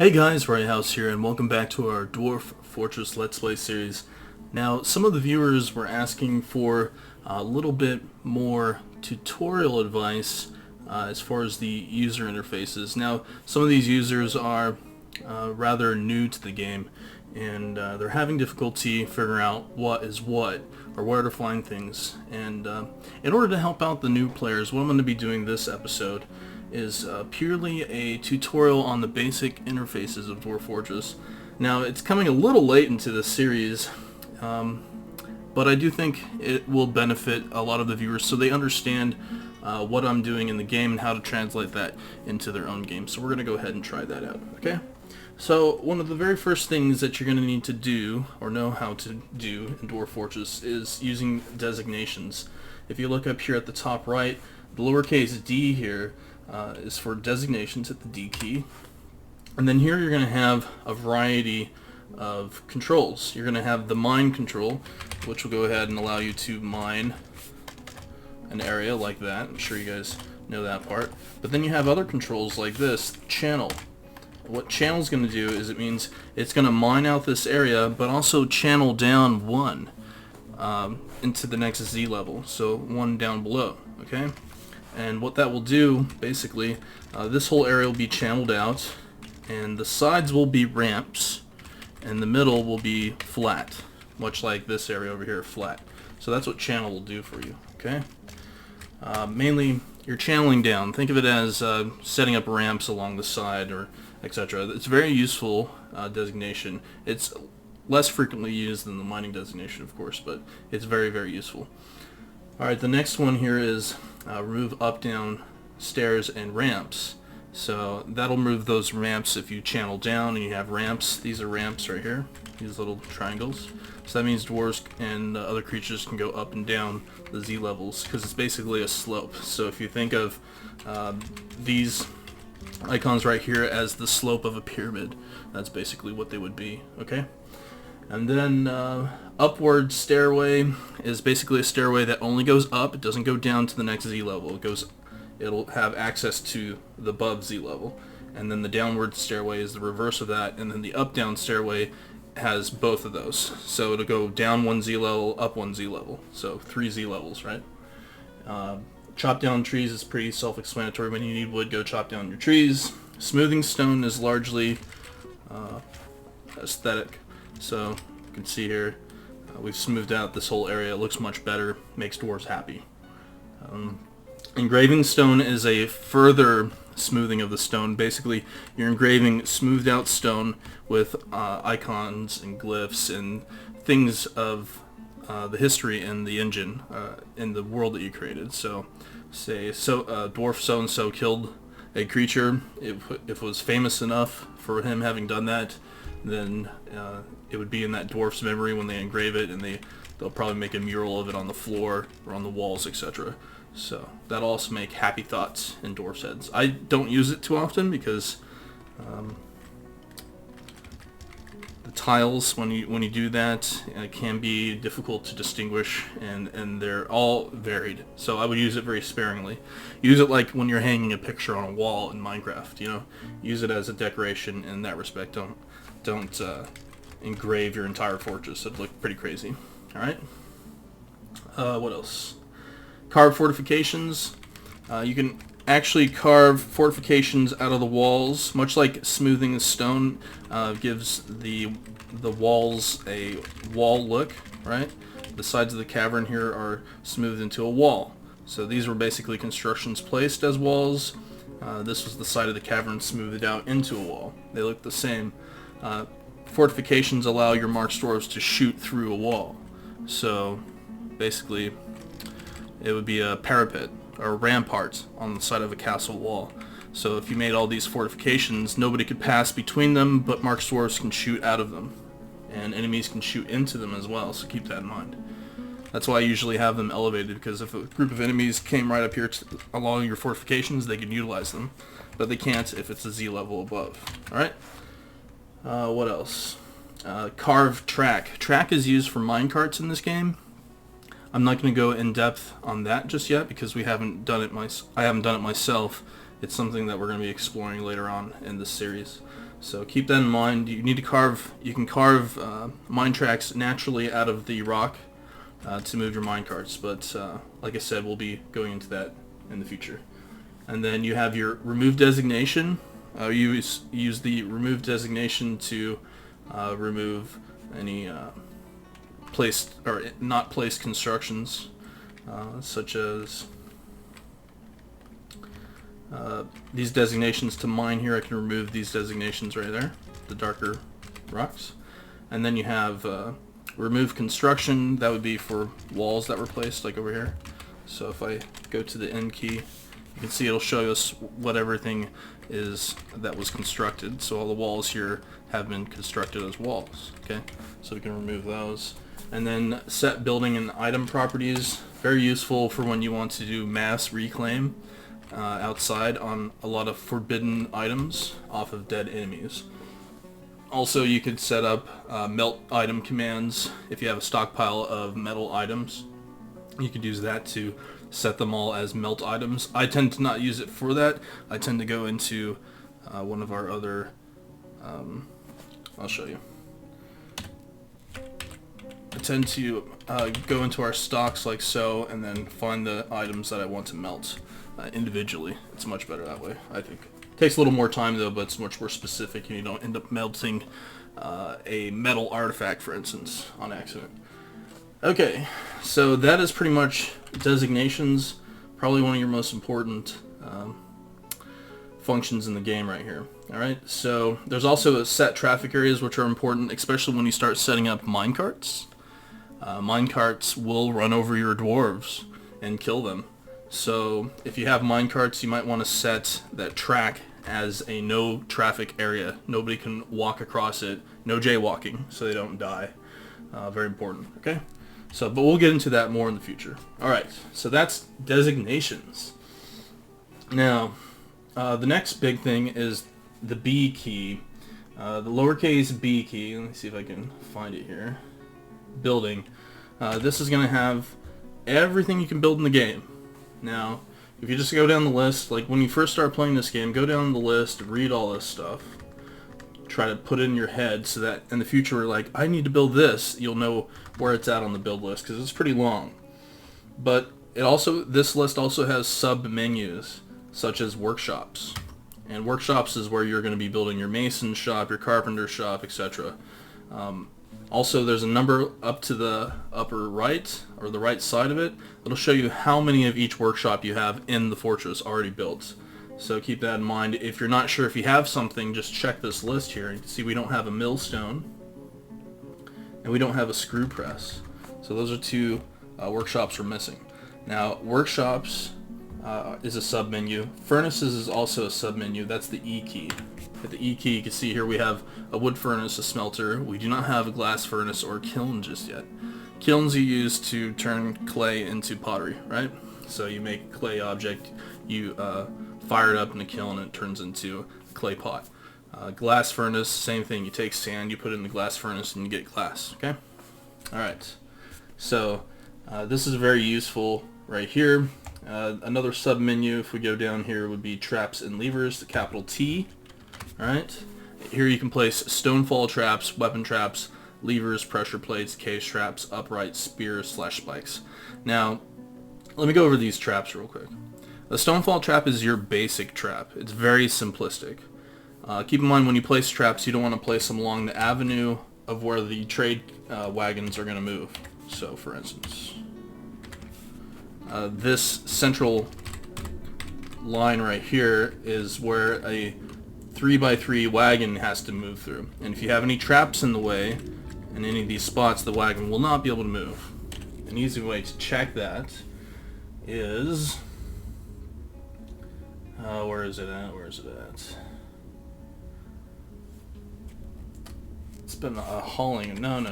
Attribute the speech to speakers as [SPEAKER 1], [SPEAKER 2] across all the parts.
[SPEAKER 1] Hey guys, Riothouse here, and welcome back to our Dwarf Fortress Let's Play series. Now, some of the viewers were asking for a little bit more tutorial advice as far as the user interfaces. Now, some of these users are rather new to the game, and they're having difficulty figuring out what is what, or where to find things. And in order to help out the new players, what I'm going to be doing this episode is purely a tutorial on the basic interfaces of Dwarf Fortress. Now, it's coming a little late into this series, but I do think it will benefit a lot of the viewers so they understand what I'm doing in the game and how to translate that into their own game. So we're going to go ahead and try that out, okay? So one of the very first things that you're going to need to do, or know how to do in Dwarf Fortress, is using designations. If you look up here at the top right, the lowercase d here is for designations at the D key. And then here you're going to have a variety of controls. You're going to have the mine control, which will go ahead and allow you to mine an area like that. I'm sure you guys know that part. But then you have other controls like this, channel. What channel is going to do is it means it's going to mine out this area, but also channel down one into the next Z level, so one down below, okay? And what that will do, basically, this whole area will be channeled out, and the sides will be ramps, and the middle will be flat, much like this area over here, flat. So that's what channel will do for you, okay? Mainly, you're channeling down. Think of it as setting up ramps along the side, or etc. It's a very useful designation. It's less frequently used than the mining designation, of course, but it's very, very useful. Alright, the next one here is remove up, down stairs and ramps. So that'll move those ramps if you channel down and you have ramps. These are ramps right here, these little triangles. So that means dwarves and other creatures can go up and down the Z levels, because it's basically a slope. So if you think of these icons right here as the slope of a pyramid, that's basically what they would be, okay? And then upward stairway is basically a stairway that only goes up. It doesn't go down to the next Z level. It'll have access to the above Z level. And then the downward stairway is the reverse of that. And then the up-down stairway has both of those. So it'll go down one Z level, up one Z level. So 3 Z levels, right? Chop down trees is pretty self-explanatory. When you need wood, go chop down your trees. Smoothing stone is largely aesthetic. So you can see here, we've smoothed out this whole area. It looks much better, makes dwarves happy. Engraving stone is a further smoothing of the stone. Basically, you're engraving smoothed out stone with icons and glyphs and things of the history and the engine in the world that you created. So, say dwarf so-and-so killed a creature. If it was famous enough for him having done that, then it would be in that dwarf's memory when they engrave it, and they'll probably make a mural of it on the floor or on the walls, etc. So that'll also make happy thoughts in dwarfs' heads. I don't use it too often because the tiles, when you do that, can be difficult to distinguish, and they're all varied. So I would use it very sparingly. Use it like when you're hanging a picture on a wall in Minecraft. You know, use it as a decoration in that respect. Don't engrave your entire fortress. It'd look pretty crazy. Alright? What else? Carve fortifications. You can actually carve fortifications out of the walls, much like smoothing the stone gives the walls a wall look, right? The sides of the cavern here are smoothed into a wall. So these were basically constructions placed as walls. This was the side of the cavern smoothed out into a wall. They look the same. Fortifications allow your marked dwarves to shoot through a wall. So basically it would be a parapet or a rampart on the side of a castle wall. So if you made all these fortifications, nobody could pass between them, but marked dwarves can shoot out of them. And enemies can shoot into them as well, so keep that in mind. That's why I usually have them elevated, because if a group of enemies came right up here along your fortifications, they could utilize them. But they can't if it's a Z level above. Alright? What else? Carve track. Track is used for minecarts in this game. I'm not going to go in depth on that just yet because I haven't done it myself. It's something that we're going to be exploring later on in this series. So keep that in mind. You need to carve. You can carve mine tracks naturally out of the rock to move your mine carts, but like I said, we'll be going into that in the future. And then you have your remove designation. You use the remove designation to remove any placed or not placed constructions, such as these designations to mine here. I can remove these designations right there, the darker rocks. And then you have remove construction. That would be for walls that were placed, like over here. So if I go to the end key, you can see it'll show us what everything is that was constructed. So all the walls here have been constructed as walls. Okay, so we can remove those. And then set building and item properties. Very useful for when you want to do mass reclaim outside on a lot of forbidden items off of dead enemies. Also, you could set up melt item commands if you have a stockpile of metal items. You could use that to set them all as melt items. I tend to not use it for that. I tend to go into one of our other, I'll show you. I tend to go into our stocks like so, and then find the items that I want to melt individually. It's much better that way, I think. It takes a little more time though, but it's much more specific, and you don't end up melting a metal artifact, for instance, on accident. Okay, so that is pretty much designations. Probably one of your most important functions in the game right here. Alright, so there's also set traffic areas, which are important, especially when you start setting up minecarts. Minecarts will run over your dwarves and kill them. So if you have minecarts, you might want to set that track as a no traffic area. Nobody can walk across it. No jaywalking, so they don't die. Very important, okay? So, but we'll get into that more in the future. Alright, so that's designations. Now, the next big thing is the B key. The lowercase b key. Let me see if I can find it here. Building. This is going to have everything you can build in the game. Now, if you just go down the list, like when you first start playing this game, go down the list, read all this stuff. Try to put it in your head so that in the future, like, I need to build this, you'll know where it's at on the build list, because it's pretty long. But this list also has sub-menus, such as workshops. And workshops is where you're going to be building your mason shop, your carpenter shop, etc. Also, there's a number up to the upper right, or the right side of it. It'll show you how many of each workshop you have in the fortress already built. So keep that in mind. If you're not sure if you have something, just check this list here. You can see we don't have a millstone, and we don't have a screw press. So those are two workshops we're missing. Now, workshops is a sub-menu. Furnaces is also a sub-menu. That's the E key. With the E key, you can see here we have a wood furnace, a smelter. We do not have a glass furnace or a kiln just yet. Kilns you use to turn clay into pottery, right? So you make a clay object, you fire it up in a kiln, and it turns into a clay pot. Glass furnace, same thing. You take sand, you put it in the glass furnace, and you get glass, okay? Alright, so this is very useful right here. Another sub-menu, if we go down here, would be traps and levers, the capital T. Alright, here you can place stonefall traps, weapon traps, levers, pressure plates, case traps, upright, spears, spikes. Now, let me go over these traps real quick. The stonefall trap is your basic trap. It's very simplistic. Keep in mind when you place traps, you don't want to place them along the avenue of where the trade wagons are going to move. So, for instance, this central line right here is where a 3x3 wagon has to move through. And if you have any traps in the way, in any of these spots, the wagon will not be able to move. An easy way to check that is... where is it at? Where is it at? It's been hauling. No.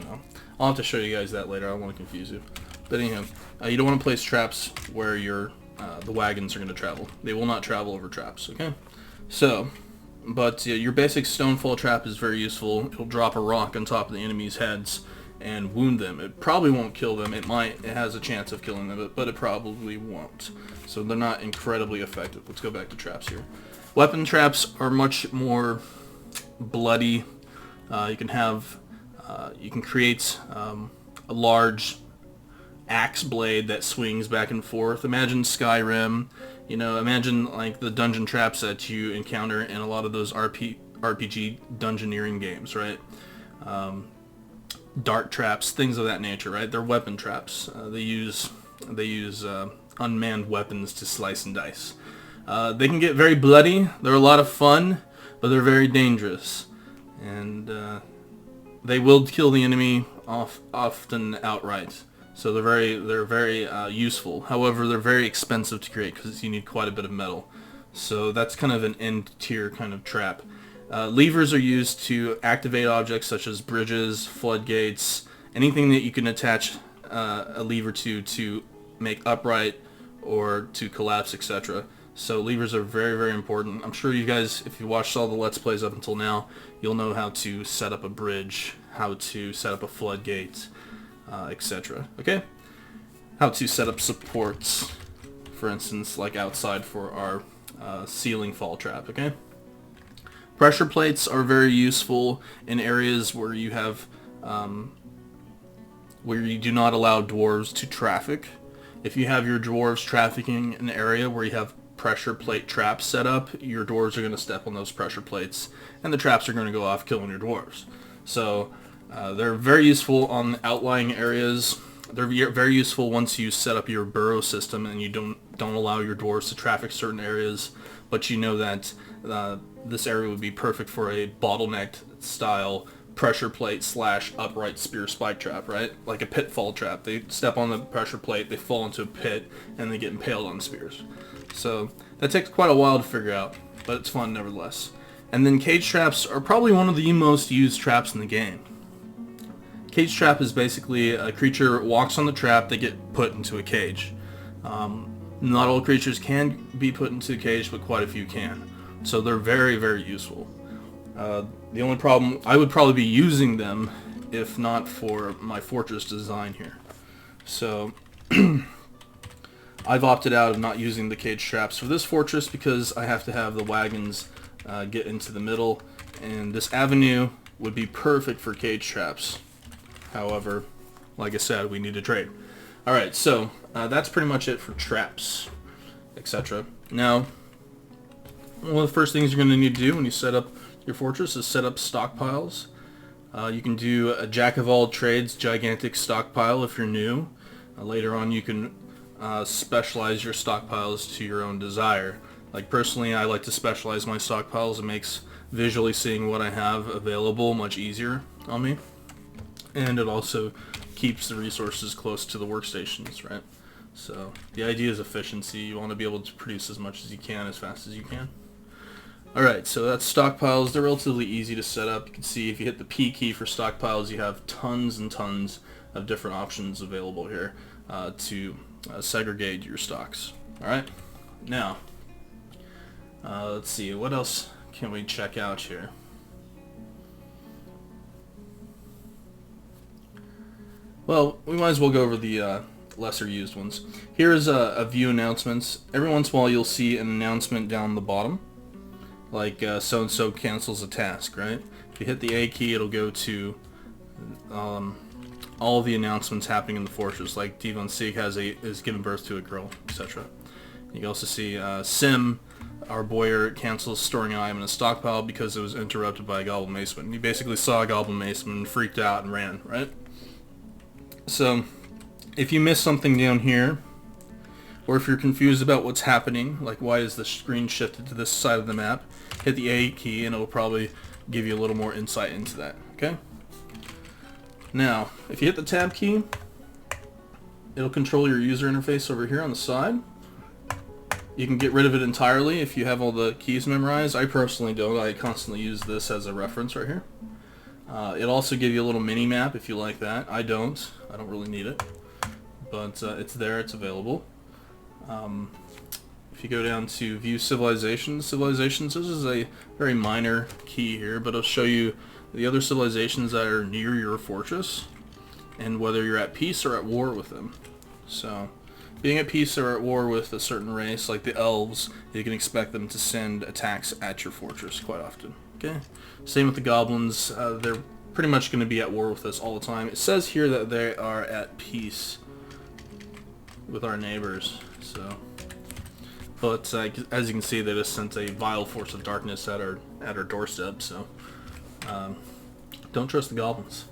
[SPEAKER 1] I'll have to show you guys that later. I don't want to confuse you. But anyhow, you don't want to place traps where the wagons are going to travel. They will not travel over traps, okay? So, but your basic stonefall trap is very useful. It'll drop a rock on top of the enemy's heads and wound them. It probably won't kill them. It has a chance of killing them, but it probably won't. So they're not incredibly effective. Let's go back to traps here. Weapon traps are much more bloody. You can have, you can create a large axe blade that swings back and forth. Imagine Skyrim, you know, imagine like the dungeon traps that you encounter in a lot of those RPG dungeoneering games, right? Dart traps, things of that nature, right? They're weapon traps. They use unmanned weapons to slice and dice. They can get very bloody. They're a lot of fun, but they're very dangerous, and they will kill the enemy often outright. So they're very useful. However, they're very expensive to create because you need quite a bit of metal. So that's kind of an end tier kind of trap. Levers are used to activate objects such as bridges, floodgates, anything that you can attach a lever to make upright or to collapse, etc. So levers are very, very important. I'm sure you guys, if you watched all the Let's Plays up until now, you'll know how to set up a bridge, how to set up a floodgate, etc. Okay? How to set up supports, for instance, like outside for our ceiling fall trap, okay? Pressure plates are very useful in areas where you have, where you do not allow dwarves to traffic. If you have your dwarves trafficking in an area where you have pressure plate traps set up, your dwarves are going to step on those pressure plates, and the traps are going to go off killing your dwarves. So they're very useful on outlying areas. They're very useful once you set up your burrow system and you don't allow your dwarves to traffic certain areas, but you know that this area would be perfect for a bottlenecked style pressure plate / upright spear spike trap, right? Like a pitfall trap. They step on the pressure plate, they fall into a pit, and they get impaled on spears. So that takes quite a while to figure out, but it's fun nevertheless. And then cage traps are probably one of the most used traps in the game. Cage trap is basically a creature walks on the trap, they get put into a cage. Not all creatures can be put into a cage, but quite a few can. So they're very, very useful. The only problem, I would probably be using them if not for my fortress design here. So I've opted out of not using the cage traps for this fortress because I have to have the wagons get into the middle, and this avenue would be perfect for cage traps. However, like I said, we need to trade. Alright, so that's pretty much it for traps, etc. Now, one of the first things you're going to need to do when you set up your fortress is set up stockpiles. You can do a jack of all trades gigantic stockpile if you're new. Later on you can specialize your stockpiles to your own desire. Like personally, I like to specialize my stockpiles. It makes visually seeing what I have available much easier on me. And it also keeps the resources close to the workstations, right? So the idea is efficiency. You want to be able to produce as much as you can as fast as you can. Alright, so that's stockpiles. They're relatively easy to set up. You can see if you hit the P key for stockpiles, you have tons and tons of different options available here to segregate your stocks. Alright, now let's see, what else can we check out here? Well, we might as well go over the lesser used ones. Here's a view announcements. Every once in a while you'll see an announcement down the bottom, like so-and-so cancels a task, right? If you hit the A key, it'll go to all the announcements happening in the fortress, like Devon Sieg is giving birth to a girl, etc. You can also see Sim, our boyar, cancels storing an item in a stockpile because it was interrupted by a goblin maceman. You basically saw a goblin maceman, freaked out, and ran, right? So, if you miss something down here, or if you're confused about what's happening, like why is the screen shifted to this side of the map, hit the A key and it'll probably give you a little more insight into that, okay? Now, if you hit the tab key, it'll control your user interface over here on the side. You can get rid of it entirely if you have all the keys memorized. I personally don't. I constantly use this as a reference right here. It'll also give you a little mini map if you like that. I don't. I don't really need it. But it's there. It's available. If you go down to View Civilizations, this is a very minor key here, but it'll show you the other civilizations that are near your fortress and whether you're at peace or at war with them. So, being at peace or at war with a certain race, like the elves, you can expect them to send attacks at your fortress quite often. Okay. Same with the goblins. They're pretty much going to be at war with us all the time. It says here that they are at peace with our neighbors. So, but as you can see, they just sent a vile force of darkness at our doorstep. So, don't trust the goblins.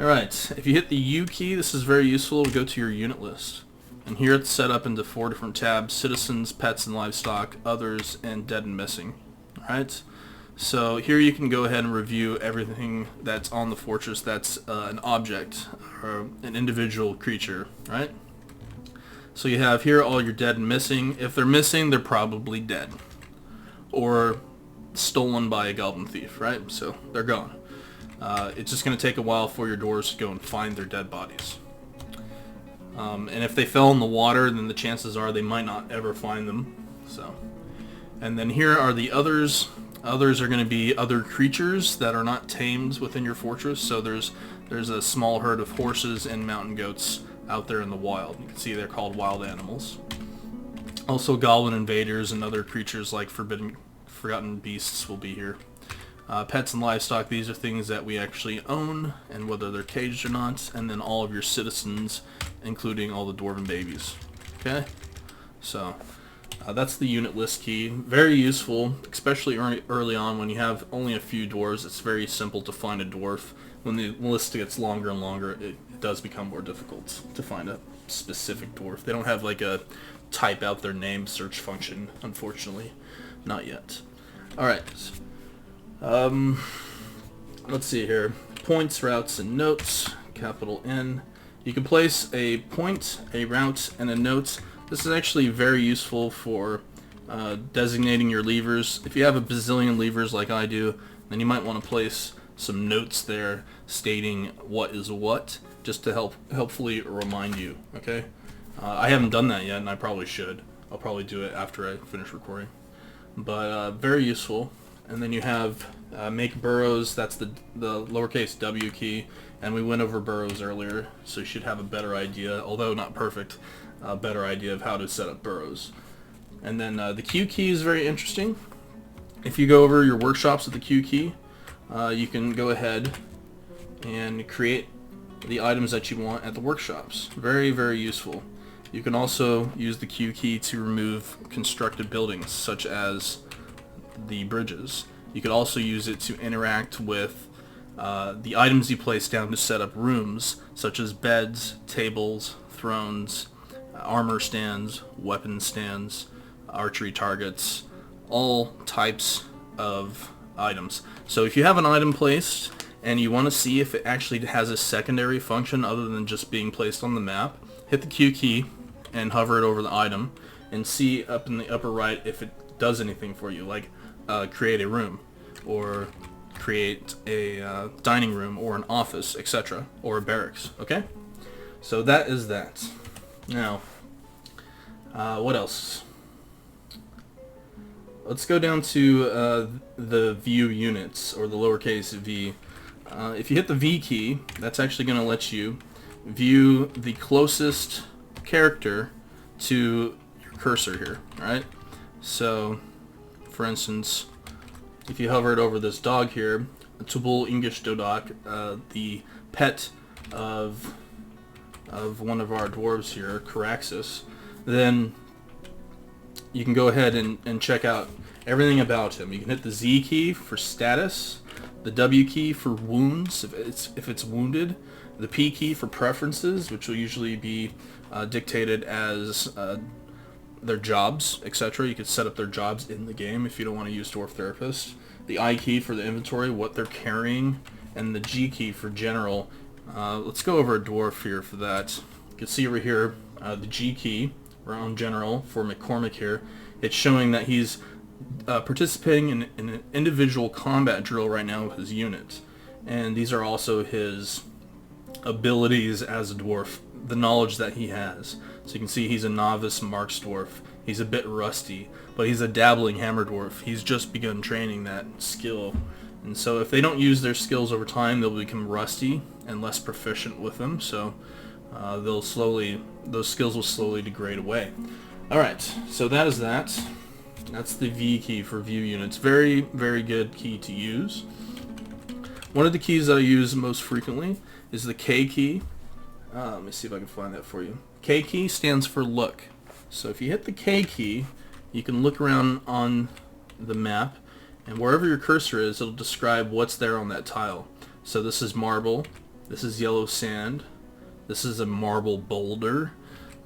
[SPEAKER 1] All right. If you hit the U key, this is very useful. Go to your unit list, and here it's set up into 4 different tabs: citizens, pets and livestock, others, and dead and missing. All right. So here you can go ahead and review everything that's on the fortress that's an object or an individual creature, right? So you have here all your dead and missing. If they're missing, they're probably dead or stolen by a goblin thief, right? So they're gone. It's just going to take a while for your dwarves to go and find their dead bodies. And if they fell in the water, then the chances are they might not ever find them. So, and then here are the others. Others are going to be other creatures that are not tamed within your fortress. So there's a small herd of horses and mountain goats out there in the wild. You can see they're called wild animals. Also, goblin invaders and other creatures like forgotten beasts will be here. Pets and livestock, these are things that we actually own, and whether they're caged or not. And then all of your citizens, including all the dwarven babies. Okay? So that's the unit list key. Very useful, especially early on when you have only a few dwarves. It's very simple to find a dwarf. When the list gets longer and longer, it does become more difficult to find a specific dwarf. They don't have like a type out their name search function, unfortunately. Not yet. Alright. Let's see here. Points, routes, and notes. Capital N. You can place a point, a route, and a note. This is actually very useful for designating your levers. If you have a bazillion levers like I do, then you might want to place some notes there stating what is what, just to helpfully remind you. Okay, I haven't done that yet, and I probably should. I'll probably do it after I finish recording. But very useful. And then you have make burrows. That's the lowercase w key, and we went over burrows earlier, so you should have a better idea, although not perfect. A better idea of how to set up burrows. And then the Q key is very interesting. If you go over your workshops with the Q key, you can go ahead and create the items that you want at the workshops. Very, very useful. You can also use the Q key to remove constructed buildings, such as the bridges. You could also use it to interact with the items you place down to set up rooms, such as beds, tables, thrones, armor stands, weapon stands, archery targets, all types of items. So if you have an item placed and you want to see if it actually has a secondary function other than just being placed on the map, hit the Q key and hover it over the item and see up in the upper right if it does anything for you, like create a room or create a dining room or an office, etc., or a barracks. Okay, so that is that. Now, what else? Let's go down to the view units, or the lowercase v. If you hit the V key, that's actually going to let you view the closest character to your cursor here, right? So, for instance, if you hover it over this dog here, Tubul English Dodak, the pet of one of our dwarves here, Caraxus, then you can go ahead and check out everything about him. You can hit the Z key for status, the W key for wounds if it's wounded, the P key for preferences, which will usually be dictated as their jobs, etc. You could set up their jobs in the game if you don't want to use Dwarf Therapist. The I key for the inventory, what they're carrying, and the G key for general. Let's go over a dwarf here for that. You can see over here the G key around general for McCormick here. It's showing that he's participating in an individual combat drill right now with his unit. And these are also his abilities as a dwarf, the knowledge that he has. So you can see he's a novice Marks dwarf. He's a bit rusty, but he's a dabbling hammer dwarf. He's just begun training that skill. And so if they don't use their skills over time, they'll become rusty and less proficient with them. So those skills will slowly degrade away. Alright, so that is that. That's the V key for view units. Very, very good key to use. One of the keys that I use most frequently is the K key. Let me see if I can find that for you. K key stands for look. So if you hit the K key, you can look around on the map, and wherever your cursor is, it'll describe what's there on that tile. So this is marble, this is yellow sand, this is a marble boulder.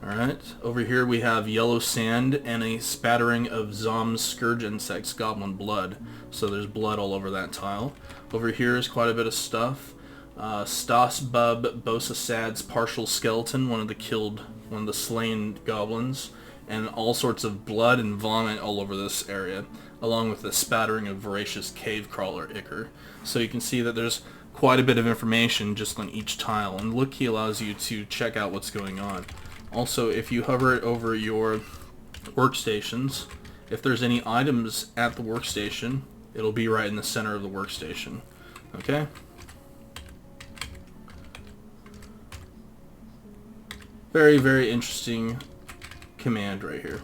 [SPEAKER 1] Alright, over here we have yellow sand and a spattering of Zom's scourge insects, goblin blood. So there's blood all over that tile. Over here is quite a bit of stuff. Stas Bub Bosasad's partial skeleton, one of the slain goblins, and all sorts of blood and vomit all over this area, along with the spattering of voracious cave crawler ichor. So you can see that there's quite a bit of information just on each tile, and the look key allows you to check out what's going on. Also, if you hover it over your workstations, if there's any items at the workstation, it'll be right in the center of the workstation. Okay? Very, very interesting command right here.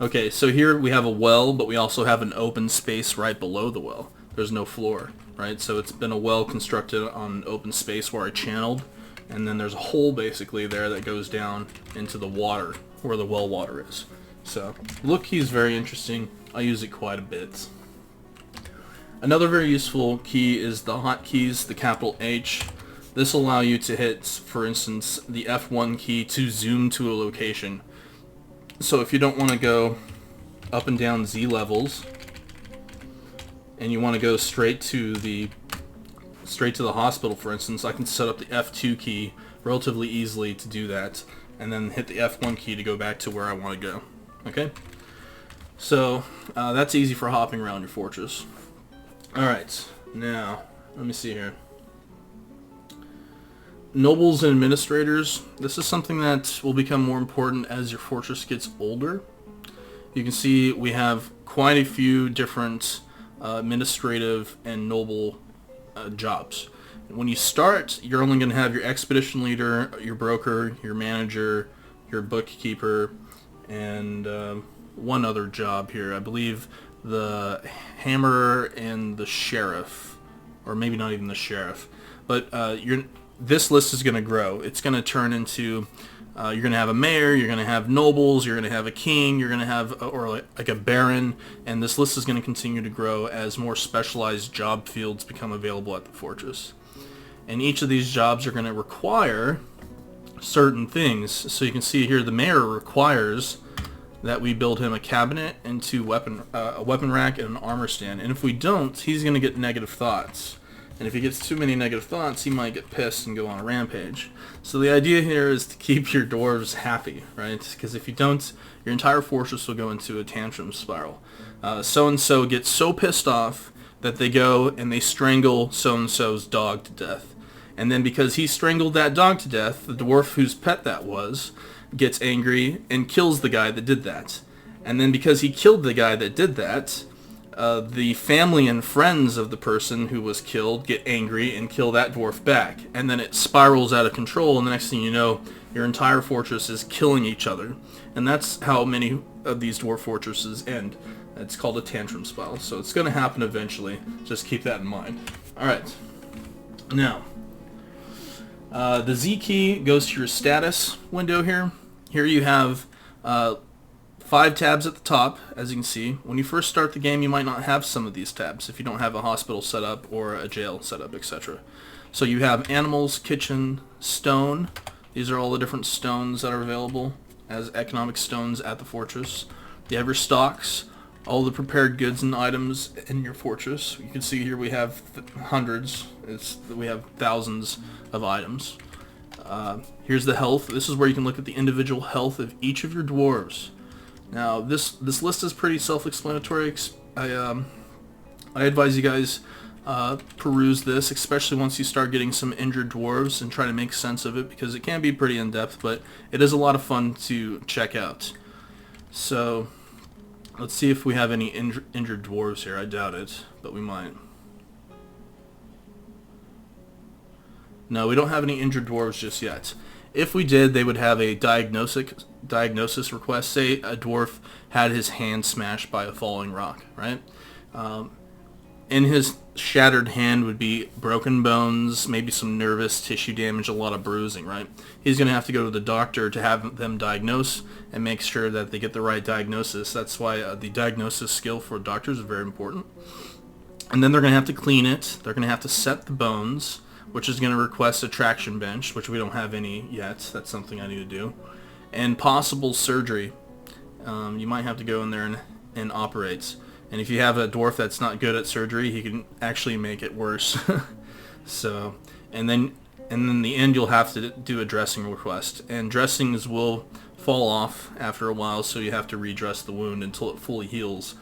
[SPEAKER 1] Okay, so here we have a well, but we also have an open space right below the well. There's no floor, right? So it's been a well constructed on an open space where I channeled, and then there's a hole basically there that goes down into the water where the well water is. So look key is very interesting. I use it quite a bit. Another very useful key is the hotkeys, the capital H. This will allow you to hit, for instance, the F1 key to zoom to a location. So if you don't want to go up and down Z levels, and you want to go straight to the hospital, for instance, I can set up the F2 key relatively easily to do that, and then hit the F1 key to go back to where I want to go. Okay? So that's easy for hopping around your fortress. Alright, now, let me see here. Nobles and administrators. This is something that will become more important as your fortress gets older. You can see we have quite a few different administrative and noble jobs. When you start, you're only going to have your expedition leader, your broker, your manager, your bookkeeper, and one other job here. I believe the hammerer and the sheriff, or maybe not even the sheriff. But this list is going to grow. It's going to turn into, you're going to have a mayor, you're going to have nobles, you're going to have a king, you're going to have, or like a baron, and this list is going to continue to grow as more specialized job fields become available at the fortress. And each of these jobs are going to require certain things. So you can see here the mayor requires that we build him a cabinet and a weapon rack and an armor stand. And if we don't, he's going to get negative thoughts. And if he gets too many negative thoughts, he might get pissed and go on a rampage. So the idea here is to keep your dwarves happy, right? Because if you don't, your entire fortress will go into a tantrum spiral. So-and-so gets so pissed off that they go and they strangle so-and-so's dog to death. And then because he strangled that dog to death, the dwarf whose pet that was gets angry and kills the guy that did that. And then because he killed the guy that did that, the family and friends of the person who was killed get angry and kill that dwarf back. And then it spirals out of control, and the next thing you know, your entire fortress is killing each other. And that's how many of these dwarf fortresses end. It's called a tantrum spiral. So it's going to happen eventually. Just keep that in mind. Alright. Now, the Z key goes to your status window here. Here you have 5 tabs at the top, as you can see. When you first start the game, you might not have some of these tabs if you don't have a hospital set up or a jail set up, etc. So you have animals, kitchen, stone. These are all the different stones that are available as economic stones at the fortress. You have your stocks, all the prepared goods and items in your fortress. You can see here we have hundreds. We have thousands of items. Here's the health. This is where you can look at the individual health of each of your dwarves. Now, this list is pretty self-explanatory. I advise you guys peruse this, especially once you start getting some injured dwarves, and try to make sense of it, because it can be pretty in-depth, but it is a lot of fun to check out. So, let's see if we have any injured dwarves here. I doubt it, but we might. No, we don't have any injured dwarves just yet. If we did, they would have a diagnosis request. Say a dwarf had his hand smashed by a falling rock, right? In his shattered hand would be broken bones, maybe some nervous tissue damage, a lot of bruising, right? He's going to have to go to the doctor to have them diagnose and make sure that they get the right diagnosis. That's why the diagnosis skill for doctors is very important. And then they're going to have to clean it. They're going to have to set the bones, which is going to request a traction bench, which we don't have any yet. That's something I need to do. And possible surgery. You might have to go in there and operate. And if you have a dwarf that's not good at surgery, he can actually make it worse. So, and then in the end, you'll have to do a dressing request. And dressings will fall off after a while, so you have to redress the wound until it fully heals.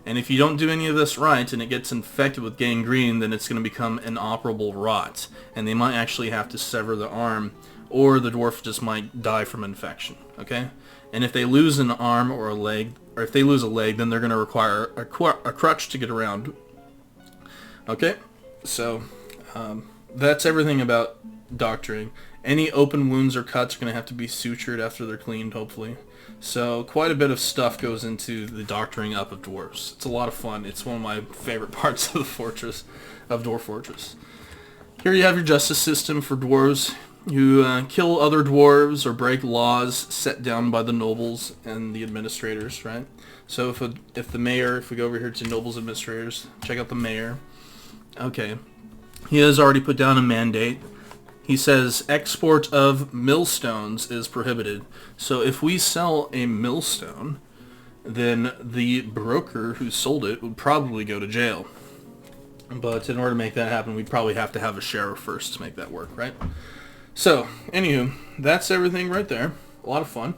[SPEAKER 1] And if you don't do any of this right and it gets infected with gangrene, then it's going to become inoperable rot. And they might actually have to sever the arm, or the dwarf just might die from infection. Okay? And if they lose an arm or a leg, or if they lose a leg, then they're going to require a crutch to get around. Okay? So, that's everything about doctoring. Any open wounds or cuts are going to have to be sutured after they're cleaned, hopefully. So quite a bit of stuff goes into the doctoring up of dwarves. It's a lot of fun. It's one of my favorite parts of the fortress, of Dwarf Fortress. Here you have your justice system for dwarves who kill other dwarves or break laws set down by the nobles and the administrators, right? So if the mayor, if we go over here to nobles administrators, check out the mayor. Okay, he has already put down a mandate. He says export of millstones is prohibited. So if we sell a millstone, then the broker who sold it would probably go to jail. But in order to make that happen, we'd probably have to have a sheriff first to make that work, right? So, anywho, that's everything right there. A lot of fun.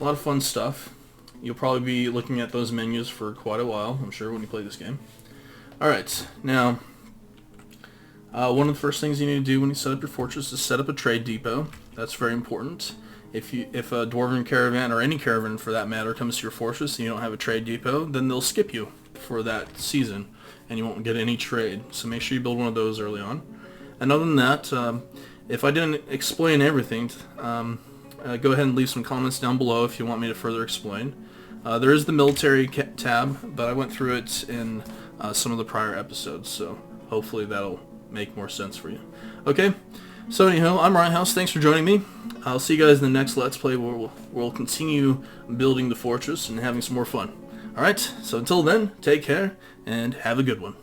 [SPEAKER 1] A lot of fun stuff. You'll probably be looking at those menus for quite a while, I'm sure, when you play this game. Alright, now, one of the first things you need to do when you set up your fortress is set up a trade depot. That's very important. If a dwarven caravan, or any caravan for that matter, comes to your fortress and you don't have a trade depot, then they'll skip you for that season, and you won't get any trade. So make sure you build one of those early on. And other than that, if I didn't explain everything, go ahead and leave some comments down below if you want me to further explain. There is the military tab, but I went through it in some of the prior episodes, so hopefully that'll make more sense for you. Okay, so anyhow, I'm Riothouse. Thanks for joining me. I'll see you guys in the next Let's Play where we'll continue building the fortress and having some more fun. Alright, so until then, take care and have a good one.